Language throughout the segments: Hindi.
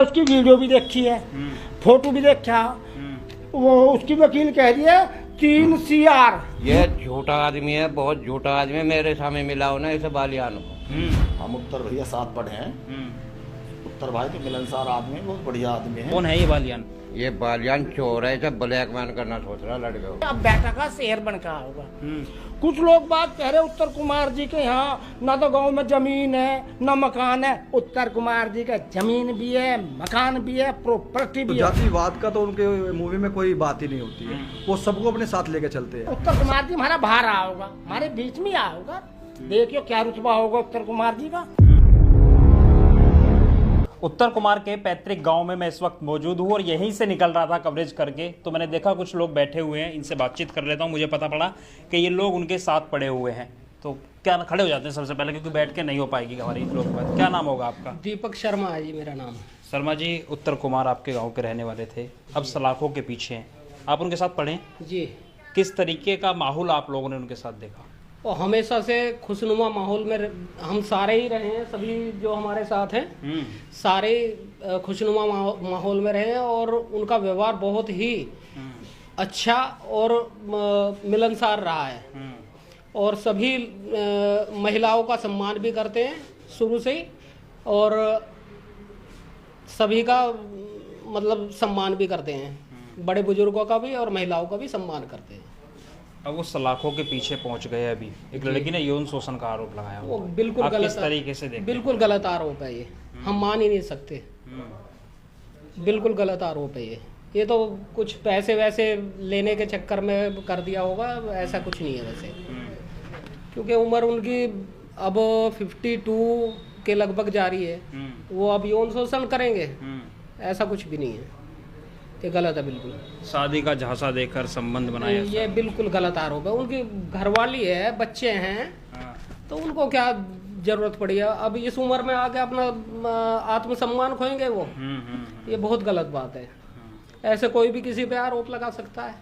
उसकी वीडियो भी देखी है, फोटो भी देखा। वो उसकी वकील कह रही है 3 CR। ये झूठा आदमी है, बहुत झूठा आदमी है। मेरे सामने मिला हो ना इसे बालियान को। हम उत्तर भैया साथ पढ़े हैं। उत्तर भाई तो मिलनसार आदमी है, बहुत बढ़िया आदमी है। कौन है ये बालियान? ये बालियान चोर है, इसे ब्लैक मैन करना सोच रहा लड़के को। अब बेटा का शेर बन का होगा। कुछ लोग बात कह रहे उत्तर कुमार जी के यहाँ ना तो गांव में जमीन है ना मकान है। उत्तर कुमार जी का जमीन भी है, मकान भी है, प्रॉपर्टी भी है। जातिवाद का तो उनके मूवी में कोई बात ही नहीं होती है। वो सबको अपने साथ लेके चलते हैं। उत्तर कुमार जी हमारा बाहर आया होगा, हमारे बीच में आया होगा। देखियो क्या रुतबा होगा उत्तर कुमार जी का। उत्तर कुमार के पैतृक गांव में मैं इस वक्त मौजूद हूं और यहीं से निकल रहा था कवरेज करके, तो मैंने देखा कुछ लोग बैठे हुए हैं। इनसे बातचीत कर लेता हूं। मुझे पता पड़ा कि ये लोग उनके साथ पड़े हुए हैं। तो क्या खड़े हो जाते हैं सबसे पहले, क्योंकि बैठ के नहीं हो पाएगी हमारी लोग बात। क्या नाम होगा आपका? दीपक शर्मा है जी मेरा नाम। शर्मा जी, उत्तर कुमार आपके गाँव के रहने वाले थे, अब सलाखों के पीछे हैं। आप उनके साथ पढ़े जी। किस तरीके का माहौल आप लोगों ने उनके साथ देखा? और हमेशा से खुशनुमा माहौल में हम सारे ही रहे हैं। सभी जो हमारे साथ हैं सारे खुशनुमा माहौल में रहे हैं और उनका व्यवहार बहुत ही अच्छा और मिलनसार रहा है। और सभी महिलाओं का सम्मान भी करते हैं शुरू से ही, और सभी का मतलब सम्मान भी करते हैं। बड़े बुजुर्गों का भी और महिलाओं का भी सम्मान करते हैं। अब वो सलाखों के पीछे पहुंच गए। अभी एक लड़की ने यौन शोषण का आरोप लगाया। वो बिल्कुल आप गलत, किस तरीके से देखते हैं? बिल्कुल गलत आरोप है ये। हम मान ही नहीं सकते। बिल्कुल गलत आरोप है ये तो कुछ पैसे वैसे लेने के चक्कर में कर दिया होगा, ऐसा कुछ नहीं है वैसे। क्योंकि उम्र उनकी अब 52 के लगभग जा रही है। वो अब यौन शोषण करेंगे, ऐसा कुछ भी नहीं है। ये गलत है बिल्कुल। शादी का झांसा देकर संबंध बनाया, ये बिल्कुल गलत आरोप है। उनकी घरवाली है, बच्चे हैं, तो उनको क्या जरूरत पड़ी है अब इस उम्र में आके अपना आत्मसम्मान खोएंगे वो। ये बहुत गलत बात है। ऐसे कोई भी किसी पे आरोप लगा सकता है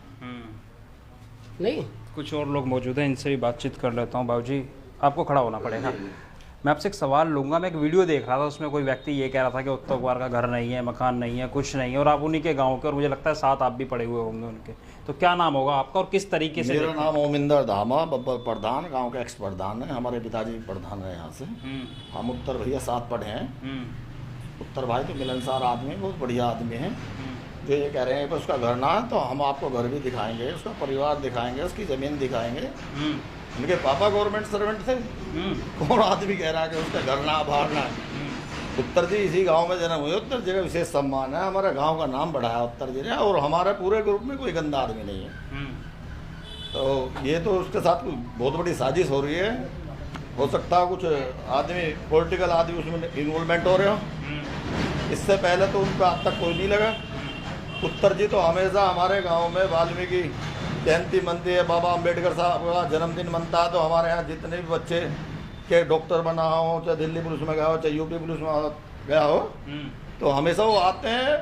नहीं। कुछ और लोग मौजूद हैं, इनसे भी बातचीत कर लेता हूँ। बाबूजी, आपको खड़ा होना पड़ेगा। मैं आपसे एक सवाल लूंगा। मैं एक वीडियो देख रहा था, उसमें कोई व्यक्ति ये कह रहा था कि उत्तर कुमार का घर नहीं है, मकान नहीं है, कुछ नहीं है, और आप उन्हीं के गांव के, और मुझे लगता है साथ आप भी पड़े हुए होंगे उनके। तो क्या नाम होगा आपका और किस तरीके से? मेरा नाम ओमिंदर धामा, बब्बर प्रधान, गांव का एक्स प्रधान है। हमारे पिताजी प्रधान है यहाँ से। हम उत्तर भैया साथ पढ़े हैं। उत्तर भाई तो मिलनसार आदमी, बहुत बढ़िया आदमी है। जो ये कह रहे हैं कि उसका घर ना है, तो हम आपको घर भी दिखाएंगे, उसका परिवार दिखाएंगे, उसकी ज़मीन दिखाएंगे। उनके पापा गवर्नमेंट सर्वेंट थे। कौन आदमी कह रहा है कि उसका घर ना बाहर ना है? उत्तर जी इसी गांव में जन्म हुए। उत्तर जी का विशेष सम्मान है। हमारे गांव का नाम बढ़ाया उत्तर जी ने, और हमारे पूरे ग्रुप में कोई गंदा आदमी नहीं है। तो ये तो उसके साथ बहुत बड़ी साजिश हो रही है। हो सकता है कुछ आदमी, पॉलिटिकल आदमी उसमें इन्वॉल्वमेंट हो रहे हो। इससे पहले तो उन पर आज तक कोई नहीं लगा। उत्तर जी तो हमेशा हमारे गाँव में वाल्मीकि जयंती मनती है, बाबा अम्बेडकर साहब का जन्मदिन मनता है, तो हमारे यहाँ जितने भी बच्चे के डॉक्टर बना हो, चाहे दिल्ली पुलिस में गया हो, चाहे यूपी पुलिस में गया हो, तो हमेशा वो आते हैं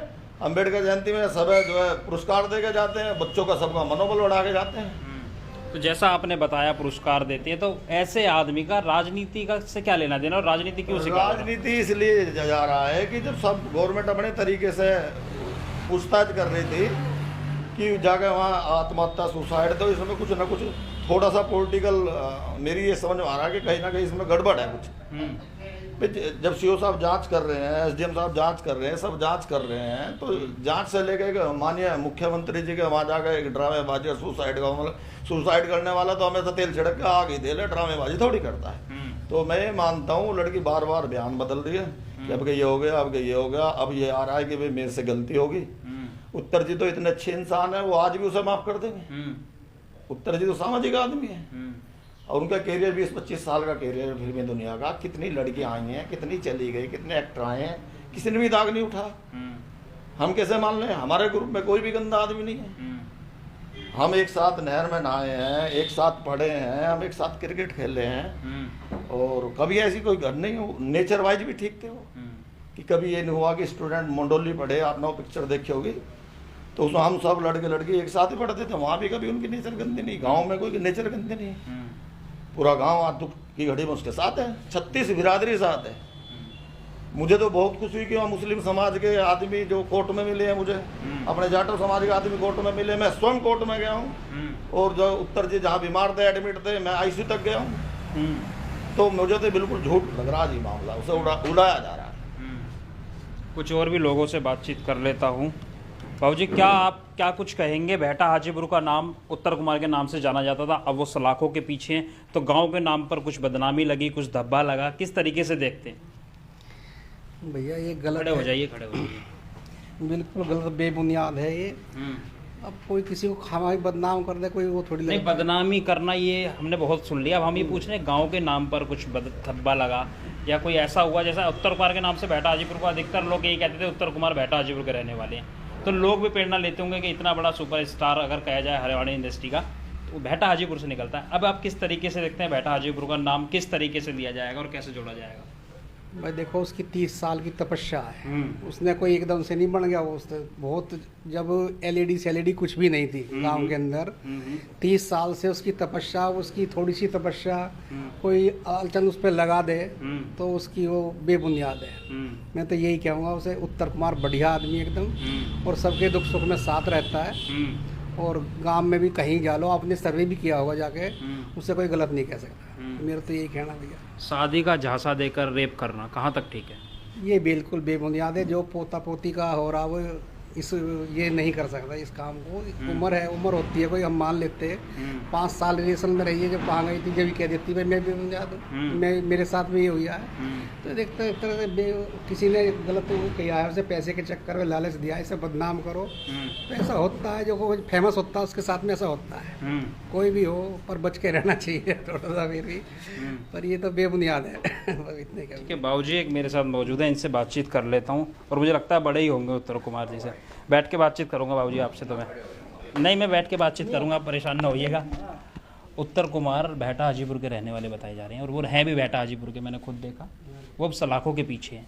अम्बेडकर जयंती में। सब जो है पुरस्कार दे के जाते हैं, बच्चों का सबका मनोबल बढ़ा के जाते हैं। तो जैसा आपने बताया पुरस्कार देते हैं, तो ऐसे आदमी का राजनीति का से क्या लेना देना, और राजनीति क्यों सिखा? राजनीति इसलिए जा रहा है कि जब सब गवर्नमेंट अपने तरीके से पूछताछ कर रही थी कि जाकर वहाँ आत्महत्या, सुसाइड, तो इसमें कुछ ना कुछ थोड़ा सा पॉलिटिकल मेरी ये समझ में आ रहा है कि कहीं ना कहीं इसमें गड़बड़ है कुछ। जब सीओ साहब जांच कर रहे हैं, एसडीएम साहब जांच कर रहे हैं, सब जांच कर रहे हैं, तो जांच से लेकर माननीय मुख्यमंत्री जी के वहाँ जाकर एक ड्रामेबाजी और सुसाइड का, मतलब सुसाइड करने वाला तो हमेशा तेल छिड़क के आग ही दे ले, ड्रामेबाजी थोड़ी करता है। तो मैं ये मानता हूँ लड़की बार बार बयान बदल रही है कि अब ये हो गया, अब ये हो गया, अब ये आ रहा है कि भाई मेरे से गलती होगी। उत्तर जी तो इतने अच्छे इंसान है, वो आज भी उसे माफ कर देंगे। उत्तर जी तो सामाजिक आदमी है, और उनका कैरियर 20-25 साल का कैरियर है फिल्मी दुनिया का। कितनी लड़कियां आई हैं, कितनी चली गई, कितने एक्टर आए हैं, किसी ने भी दाग नहीं उठा। हम कैसे मान लें? हमारे ग्रुप में कोई भी गंदा आदमी नहीं है। हम एक साथ नहर में नहाए हैं, एक साथ पढ़े हैं, हम एक साथ क्रिकेट खेले हैं, और कभी ऐसी कोई घर नहीं हो। नेचर वाइज भी ठीक थे वो, कि कभी ये नहीं हुआ कि स्टूडेंट मंडोली पढ़े, आपने वो पिक्चर देखी होगी, तो उसमें हम सब लड़के लड़की एक साथ ही पढ़ते थे। वहाँ भी कभी उनकी नेचर गंदी नहीं। गांव में कोई नेचर गंदी नहीं। पूरा गांव आज दुख की घड़ी में उसके साथ है। 36 बिरादरी साथ है। मुझे तो बहुत खुशी हुई कि वहाँ मुस्लिम समाज के आदमी जो कोर्ट में मिले हैं मुझे, अपने जाटव समाज के आदमी कोर्ट में मिले। मैं स्वयं कोर्ट में गया हूँ और जो उत्तर जी जहाँ बीमार थे, एडमिट थे, मैं आईसीयू तक गया हूँ। तो मुझे तो बिल्कुल झूठ लग रहा जी मामला, उसे उड़ाया जा रहा है। कुछ और भी लोगों से बातचीत कर लेता हूँ। बाबूजी, क्या कुछ कहेंगे? बेहटा हाजीपुर का नाम उत्तर कुमार के नाम से जाना जाता था, अब वो सलाखों के पीछे हैं, तो गांव के नाम पर कुछ बदनामी लगी, कुछ धब्बा लगा, किस तरीके से देखते हैं? भैया ये गलत खड़े हो है, जाइए, खड़े हो जाइए। बिल्कुल गलत बेबुनियाद है ये। अब कोई किसी को खामा बदनाम कर दे, कोई वो थोड़ी नहीं, लगता है। बदनामी करना ये हमने बहुत सुन लिया। अब हम ये पूछ रहे हैं गाँव के नाम पर कुछ धब्बा लगा या कोई ऐसा हुआ, जैसा उत्तर कुमार के नाम से बेहटा हाजीपुर को अधिकतर लोग यही कहते थे उत्तर कुमार बेहटा हाजीपुर के रहने वाले हैं, तो लोग भी प्रेरणा लेते होंगे कि इतना बड़ा सुपरस्टार अगर कहा जाए हरियाणा इंडस्ट्री का, तो बेहटा हाजीपुर से निकलता है। अब आप किस तरीके से देखते हैं बेहटा हाजीपुर का नाम किस तरीके से लिया जाएगा और कैसे जोड़ा जाएगा? भाई देखो, उसकी 30 साल की तपस्या है, उसने कोई एकदम से नहीं बन गया। वो उसने बहुत, जब एलईडी सेलईडी कुछ भी नहीं थी गांव के अंदर, 30 साल से उसकी तपस्या, उसकी थोड़ी सी तपस्या कोई आलचन उस पर लगा दे तो उसकी वो बेबुनियाद है। मैं तो यही कहूँगा उसे, उत्तर कुमार बढ़िया आदमी एकदम, और सबके दुख सुख में साथ रहता है, और गांव में भी कहीं जा लो, आपने सर्वे भी किया होगा जाके, उससे कोई गलत नहीं कह सकता। मेरा तो यही कहना भैया। शादी का झांसा देकर रेप करना कहाँ तक ठीक है? ये बिल्कुल बेबुनियाद है। जो पोता पोती का हो रहा वो ये नहीं कर सकता इस काम को। उम्र है, उम्र होती है, कोई हम मान लेते हैं 5 साल रिलेशन में रही है, जब आ गई थी जब भी कह देती भाई मैं बेबुनियाद हूँ, मैं मेरे साथ में ये हुआ है। तो देखते एक तरह से किसी ने गलत किया है, उसे पैसे के चक्कर में लालच दिया, इसे बदनाम करो, तो ऐसा होता है। जो कोई फेमस होता है उसके साथ में ऐसा होता है, कोई भी हो, पर बच के रहना चाहिए थोड़ा सा फिर भी। पर ये तो बेबुनियाद है। इतने ठीक है, बाबूजी एक मेरे साथ मौजूद है, इनसे बातचीत कर लेता हूँ, और मुझे लगता है बड़े ही होंगे उत्तर कुमार जी से। बैठ के बातचीत करूँगा बाबूजी आपसे, तो मैं बैठ के बातचीत करूँगा, आप परेशान ना होइएगा। उत्तर कुमार बेहटा हाजीपुर के रहने वाले बताए जा रहे हैं, और वो हैं भी बेहटा हाजीपुर के, मैंने खुद देखा। वो अब सलाखों के पीछे हैं,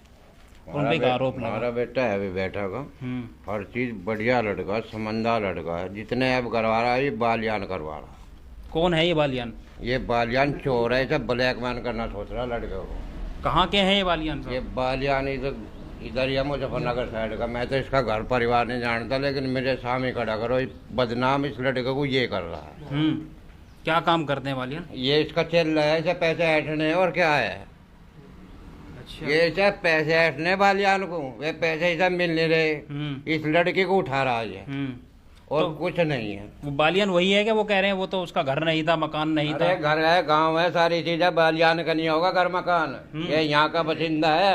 उन पर एक आरोप लगा। हमारा बेटा है अभी बैठा का, हर चीज बढ़िया लड़का, समझदार लड़का है, जितने अब करवा रहा है ये बालियान करवा रहा है। कौन है ये बालियान? ये बालियान चोर है, इसे ब्लैक मैन करना सोच रहा है लड़के को। कहाँ के हैं ये बालियान साहब? ये बालियान इधर ही है मुजफ्फरनगर साइड का। मैं तो इसका घर परिवार नहीं जानता, लेकिन मेरे सामने खड़ा करो, बदनाम इस लड़के को ये कर रहा है। क्या काम करते हैं बालियान? ये इसका चल रहा है, इसे पैसे ऐठने और क्या है। अच्छा, ये इसे पैसे ऐठने बालियान को, वे पैसे इसे मिल नहीं रहे, इस लड़के को उठा रहा है ये, और तो कुछ नहीं है। वो बालियान वही है कि वो कह रहे हैं वो तो उसका घर नहीं था, मकान नहीं था? घर है, गांव है, सारी चीजें, बालियान का नहीं होगा घर मकान। ये यहाँ का बसिंदा है।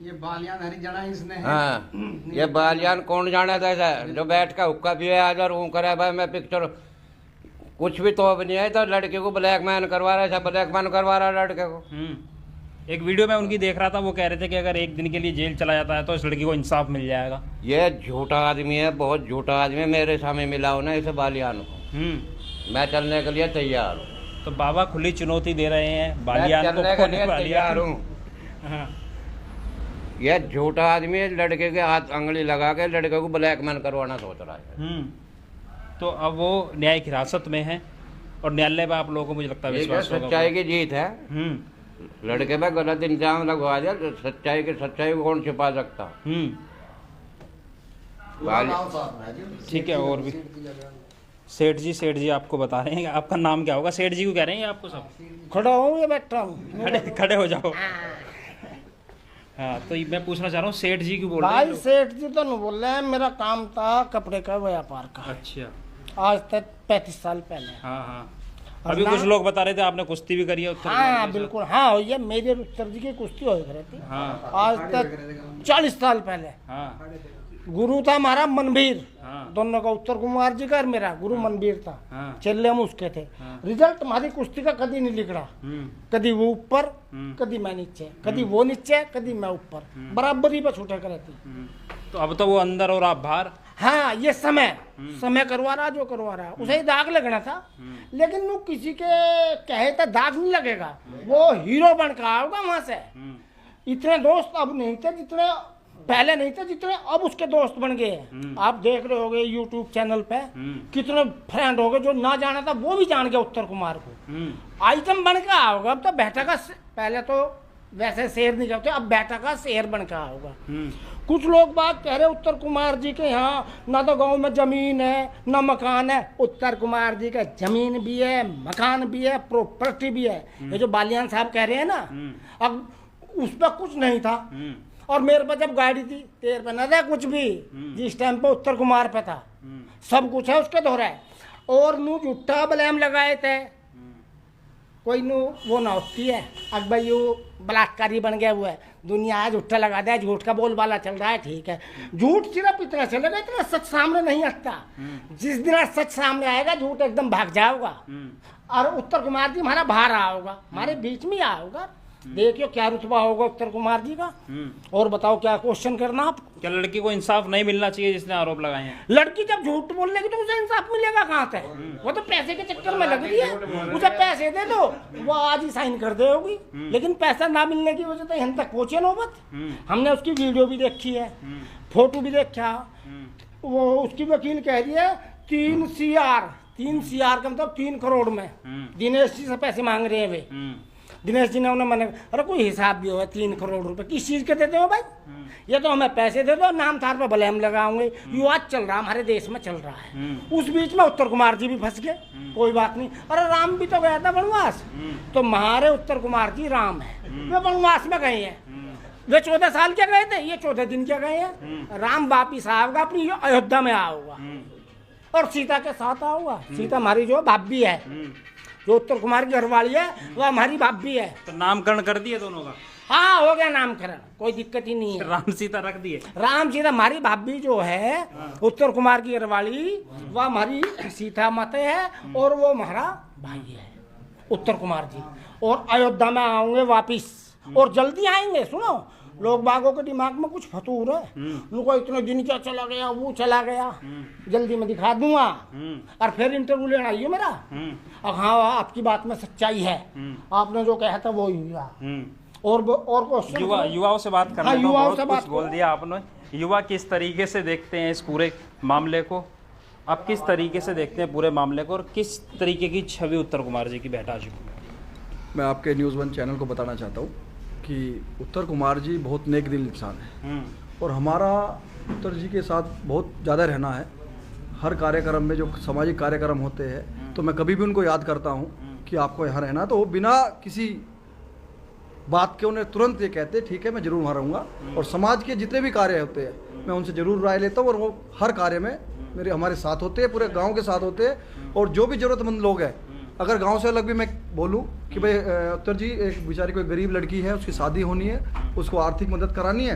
ये बालियान हरियाणा इसने है। हाँ, ये बालियान कौन जाना था जो बैठ का हुक्का पिए आजा रू करे भाई मैं पिक्चर कुछ भी तो अब नहीं है, तो लड़के को ब्लैकमेल करवा रहा है, सब ब्लैकमेल करवा रहा है लड़के को। एक वीडियो में उनकी देख रहा था, वो कह रहे थे कि अगर एक दिन के लिए जेल चला जाता है तो इस लड़की को इंसाफ मिल जाएगा। ये झूठा आदमी है, बहुत झूठा आदमी है। मेरे सामने मिला हो ना इसे बालियान को, मैं चलने के लिए तैयार हूँ। तो बाबा खुली चुनौती दे रहे हैं बालियान को, चलने के लिए तैयार हूँ। हाँ। ये झूठा आदमी है, लड़के के हाथ अंगली लगा के लड़के को ब्लैकमेल करवाना सोच रहा है। तो अब वो न्यायिक हिरासत में है, और न्यायालय में आप लोगों को मुझे लगता है विश्वास होगा। सच्चाई की जीत है। लड़के पे गलत इंजाम लगवा दिया, तो सच्चाई को कौन छिपा सकता। ठीक है, और भी सेठ जी आपको बता रहे हैं, आपका नाम क्या होगा? सेठ जी को कह रहे हैं आपको सब? खड़ा हूँ या बैठा हूँ? खड़े हो जाओ। हाँ, तो मैं पूछना चाह रहा हूँ, सेठ जी क्यों बोल रहे हैं? भाई सेठ जी तो नहीं बोल रहे हैं, मेरा काम था कपड़े का व्यापार का। अच्छा, आज तक 35 साल पहले। हाँ। अभी कुछ लोग बता रहे थे आपने कुश्ती भी करी है उत्तर? हाँ बिल्कुल, हाँ ये मेरे उत्तर जी की कुश्ती हो रही थी। हाँ। आज तक 40 साल पहले। हाँ। गुरु था हमारा मनवीर। हाँ। दोनों का, उत्तर कुमार जी का और मेरा गुरु मनवीर था। हाँ। चेले हम उसके थे। रिजल्ट हमारी कुश्ती का कभी नहीं लिखड़ा, कभी वो ऊपर कभी मैं नीचे, कभी वो नीचे कभी मैं ऊपर, बराबरी पर छूटे कर थी। तो अब तो वो अंदर और आप बाहर। हाँ, ये समय करवा रहा जो करवा रहा, उसे ही दाग लगना था, लेकिन वो किसी के कहे तो दाग नहीं लगेगा, वो हीरो बन के आएगा वहां से। इतने दोस्त अब नहीं थे जितने पहले नहीं थे, जितने अब उसके दोस्त बन गए हैं। आप देख रहे होगे यूट्यूब चैनल पे कितने फ्रेंड हो गए, जो ना जाना था वो भी जान गया उत्तर कुमार को, आइटम बन के आओगे। अब तो बेटा का पहले तो वैसे शेर नहीं करते, अब बेटा का शेर बन के आओगा। कुछ लोग बात कह रहे उत्तर कुमार जी के यहाँ ना तो गांव में जमीन है ना मकान है। उत्तर कुमार जी का जमीन भी है, मकान भी है, प्रॉपर्टी भी है। ये जो बालियान साहब कह रहे हैं ना, अब उस पर कुछ नहीं था और मेरे पास जब गाड़ी थी तेरे पे न था कुछ भी, जिस टाइम पे उत्तर कुमार पे था सब कुछ है उसके दोहरा है। और नू झूठा ब्लेम लगाए थे, कोई नू वो ना होती है अब भाई वो बलात्कारी बन गया हुआ है, दुनिया आज झूठा लगा दिया, झूठ का बोलबाला चल रहा है। ठीक है, झूठ सिर्फ इतना चलेगा, इतना सच सामने नहीं आता। जिस दिन सच सामने आएगा झूठ एकदम भाग जाएगा और उत्तर कुमार जी हमारा बाहर आओगा, हमारे बीच में आओगा। देखियो क्या रुतबा होगा उत्तर कुमार जी का। और बताओ क्या क्वेश्चन करना आप? क्या लड़की को इंसाफ नहीं मिलना चाहिए जिसने आरोप लगाए हैं? लड़की जब झूठ बोल लेगी तो उसे इंसाफ मिलेगा कहाँ से? वो तो पैसे के चक्कर में लग रही है, उसे पैसे दे दो वो आज ही साइन कर दे होगी। लेकिन पैसा ना मिलने की वजह से हम तक पहुंचे नौबत। हमने उसकी वीडियो भी देखी है, फोटो भी देखा। वो उसकी वकील कह रही है 3 CR का मतलब 3 करोड़ में दिनेश जी से पैसे मांग रहे हैं वे। दिनेश जी ने उन्हें मैंने अरे कोई हिसाब भी हो 3 करोड़ रुपए किस चीज के देते हो भाई? ये तो हमें पैसे दे दो, नाम थार पर ब्लेम लगाओगे। युवा चल रहा हमारे देश में चल रहा है। उस बीच में उत्तर कुमार जी भी फंस गए, कोई बात नहीं। अरे राम भी तो गया था वनवास, तो हमारे उत्तर कुमार जी राम है, वे वनवास में गए हैं। वे 14 साल के गए थे, ये 14 दिन के गए हैं। राम वापिस आओगा, अपनी अयोध्या में आओगा और सीता के साथ आओगा। सीता हमारी जो भाभी है, जो उत्तर कुमार की घरवाली है, वो हमारी भाभी है। तो नामकरण कर दिए दोनों का? हाँ हो गया नामकरण, कोई दिक्कत ही नहीं है। राम सीता रख दिए? राम सीता हमारी भाभी जो है उत्तर कुमार की घरवाली, वह हमारी सीता माता है और वो हमारा भाई है उत्तर कुमार जी। और अयोध्या में आएंगे वापिस और जल्दी आएंगे। सुनो, लोग बागों के दिमाग में कुछ फतूर है, उनको इतने दिन क्या चला गया, वो चला गया, जल्दी मैं दिखा दूंगा और फिर इंटरव्यू लेना आइए मेरा। और हाँ आपकी बात में सच्चाई है, आपने जो कहा था वो ही हुआ। और क्वेश्चन युवाओं से बात करना। हाँ, युवाओं से बात बोल दिया आपने। युवा किस तरीके से देखते हैं इस पूरे मामले को? आप किस तरीके से देखते हैं पूरे मामले को और किस तरीके की छवि उत्तर कुमार जी की बैठा चुकी है? मैं आपके न्यूज़ 1 चैनल को बताना चाहता हूँ कि उत्तर कुमार जी बहुत नेक दिल इंसान है और हमारा उत्तर जी के साथ बहुत ज़्यादा रहना है। हर कार्यक्रम में जो सामाजिक कार्यक्रम होते हैं तो मैं कभी भी उनको याद करता हूँ कि आपको यहाँ रहना, तो वो बिना किसी बात के उन्हें तुरंत ये कहते ठीक है मैं ज़रूर वहाँ रहूँगा। और समाज के जितने भी कार्य होते हैं मैं उनसे ज़रूर राय लेता हूँ और वो हर कार्य में हमारे साथ होते हैं, पूरे गाँव के साथ होते हैं। और जो भी ज़रूरतमंद लोग हैं, अगर गांव से अलग भी मैं बोलूं कि भाई उत्तर जी एक बेचारी कोई गरीब लड़की है, उसकी शादी होनी है, उसको आर्थिक मदद करानी है,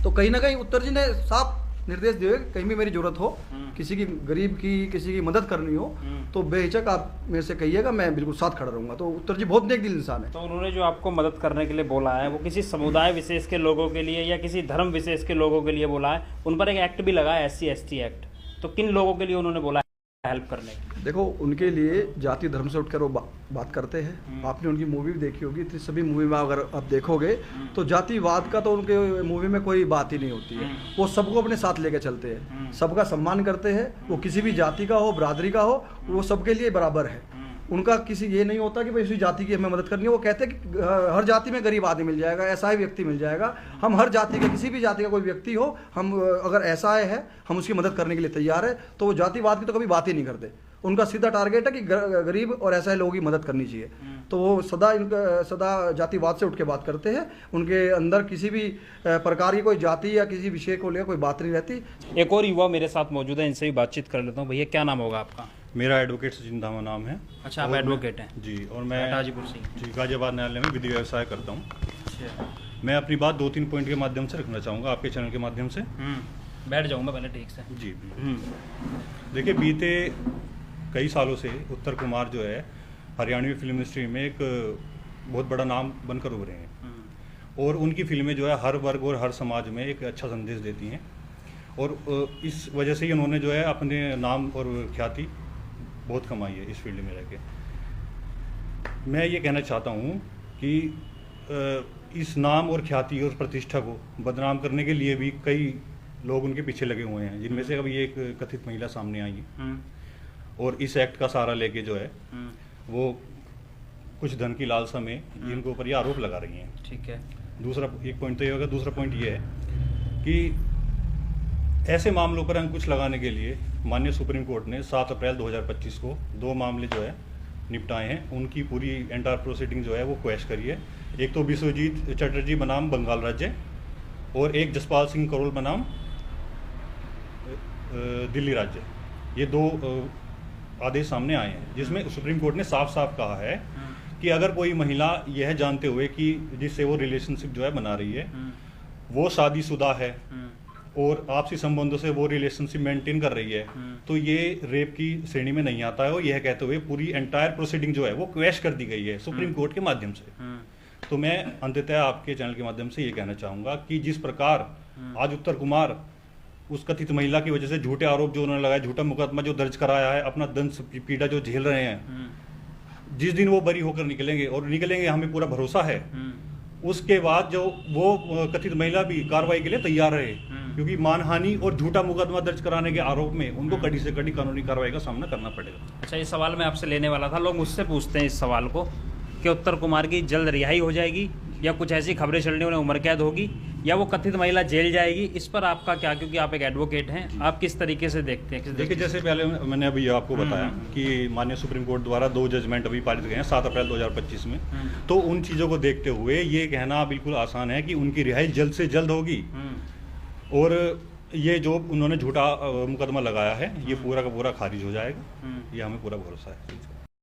तो कहीं ना कहीं उत्तर जी ने साफ निर्देश दिए कहीं भी मेरी जरूरत हो, किसी की गरीब की किसी की मदद करनी हो तो बेहिचक आप मेरे से कहिएगा, मैं बिल्कुल साथ खड़ा रहूँगा। तो उत्तर जी बहुत नेक दिल इंसान है। तो उन्होंने जो आपको मदद करने के लिए बोला है वो किसी समुदाय विशेष के लोगों के लिए या किसी धर्म विशेष के लोगों के लिए बोला है? उन पर एक एक्ट भी लगा है SC/ST एक्ट, तो किन लोगों के लिए उन्होंने बोला हेल्प करने की? देखो उनके लिए जाति धर्म से उठकर वो बात करते हैं। आपने उनकी मूवी भी देखी होगी, तो सभी मूवी में अगर आप देखोगे तो जातिवाद का तो उनके मूवी में कोई बात ही नहीं होती है। वो सबको अपने साथ लेकर चलते हैं, सबका सम्मान करते हैं, वो किसी भी जाति का हो बरादरी का हो, वो सबके लिए बराबर है। उनका किसी ये नहीं होता कि भाई इसी जाति की हमें मदद करनी है। वो कहते हैं कि हर जाति में गरीब आदमी मिल जाएगा, ऐसा ही व्यक्ति मिल जाएगा। हम हर जाति का किसी भी जाति का कोई व्यक्ति हो, हम अगर ऐसा है हम उसकी मदद करने के लिए तैयार है। तो वो जातिवाद की तो कभी बात ही नहीं करते। उनका सीधा टारगेट है कि गरीब और ऐसे लोगों की मदद करनी चाहिए। तो वो सदा जातिवाद से उठ के बात करते हैं। उनके अंदर किसी भी प्रकार की कोई जाति या किसी विषय को लेकर कोई बात नहीं रहती। एक और युवा मेरे साथ मौजूद है, इनसे भी बातचीत कर लेता हूँ। भैया क्या नाम होगा आपका? मेरा एडवोकेट सचिन धामा नाम है। अच्छा, आप एडवोकेट हैं जी? और मैं गाजीपुर से जी गाजियाबाद न्यायालय में विधि व्यवसाय करता हूँ। मैं अपनी बात 2-3 पॉइंट के माध्यम से रखना चाहूँगा आपके चैनल के माध्यम से। बैठ जाऊँगा पहले ठीक से। जी देखिए, बीते कई सालों से उत्तर कुमार जो है हरियाणवी फिल्म इंडस्ट्री में एक बहुत बड़ा नाम बनकर उभरे हैं और उनकी फिल्में जो है हर वर्ग और हर समाज में एक अच्छा संदेश देती हैं और इस वजह से ही उन्होंने जो है अपने नाम और ख्याति बहुत कमाई है इस फील्ड में रह के। मैं ये कहना चाहता हूँ कि इस नाम और ख्याति और प्रतिष्ठा को बदनाम करने के लिए भी कई लोग उनके पीछे लगे हुए हैं, जिनमें से अभी एक कथित महिला सामने आई है और इस एक्ट का सहारा लेके जो है वो कुछ धन की लालसा में इनके ऊपर ये आरोप लगा रही हैं। ठीक है। दूसरा एक पॉइंट तो ये होगा, दूसरा पॉइंट ये है कि ऐसे मामलों पर अंकुश लगाने के लिए माननीय सुप्रीम कोर्ट ने 7 अप्रैल 2025 को 2 मामले जो है निपटाए हैं। उनकी पूरी एंटायर प्रोसीडिंग जो है वो क्वैश करी है। एक तो विश्वजीत चटर्जी बनाम बंगाल राज्य और एक जसपाल सिंह करोल बनाम दिल्ली राज्य, ये 2 आदेश सामने आए हैं, जिसमें सुप्रीम कोर्ट ने साफ साफ कहा है कि अगर कोई महिला यह जानते हुए कि जिससे वो रिलेशनशिप जो है बना रही है वो शादीशुदा है और आपसी संबंधों से वो रिलेशनशिप मेंटेन कर रही है, तो ये रेप की श्रेणी में नहीं आता है। और यह कहते हुए पूरी एंटायर प्रोसीडिंग जो है वो क्वैश कर दी गई है सुप्रीम कोर्ट के माध्यम से। तो मैं अंततः आपके चैनल के माध्यम से ये कहना चाहूँगा कि जिस प्रकार आज उत्तर कुमार उस कथित महिला की वजह से झूठे आरोप जो उन्होंने लगाया, झूठा मुकदमा जो दर्ज कराया है, अपना दंड पीड़ा जो झेल रहे हैं, जिस दिन वो बरी होकर निकलेंगे, और निकलेंगे हमें पूरा भरोसा है, उसके बाद जो वो कथित महिला भी कार्रवाई के लिए तैयार रहे, क्योंकि मानहानि और झूठा मुकदमा दर्ज कराने के आरोप में उनको कड़ी से कड़ी कानूनी कार्रवाई का सामना करना पड़ेगा। अच्छा, ये सवाल मैं आपसे लेने वाला था। लोग मुझसे पूछते हैं इस सवाल को कि उत्तर कुमार की जल्द रिहाई हो जाएगी या कुछ ऐसी खबरें चलने उन्हें उम्र कैद होगी या वो कथित महिला जेल जाएगी, इस पर आपका क्या, क्योंकि आप एक एडवोकेट हैं, आप किस तरीके से देखते हैं? देखिए, जैसे पहले मैंने अभी आपको बताया कि माननीय सुप्रीम कोर्ट द्वारा 2 जजमेंट अभी पारित गए हैं 7 अप्रैल 2025 में, तो उन चीज़ों को देखते हुए ये कहना बिल्कुल आसान है कि उनकी रिहाई जल्द से जल्द होगी। और ये जो उन्होंने झूठा मुकदमा लगाया है ये पूरा का पूरा खारिज हो जाएगा, ये हमें पूरा भरोसा है।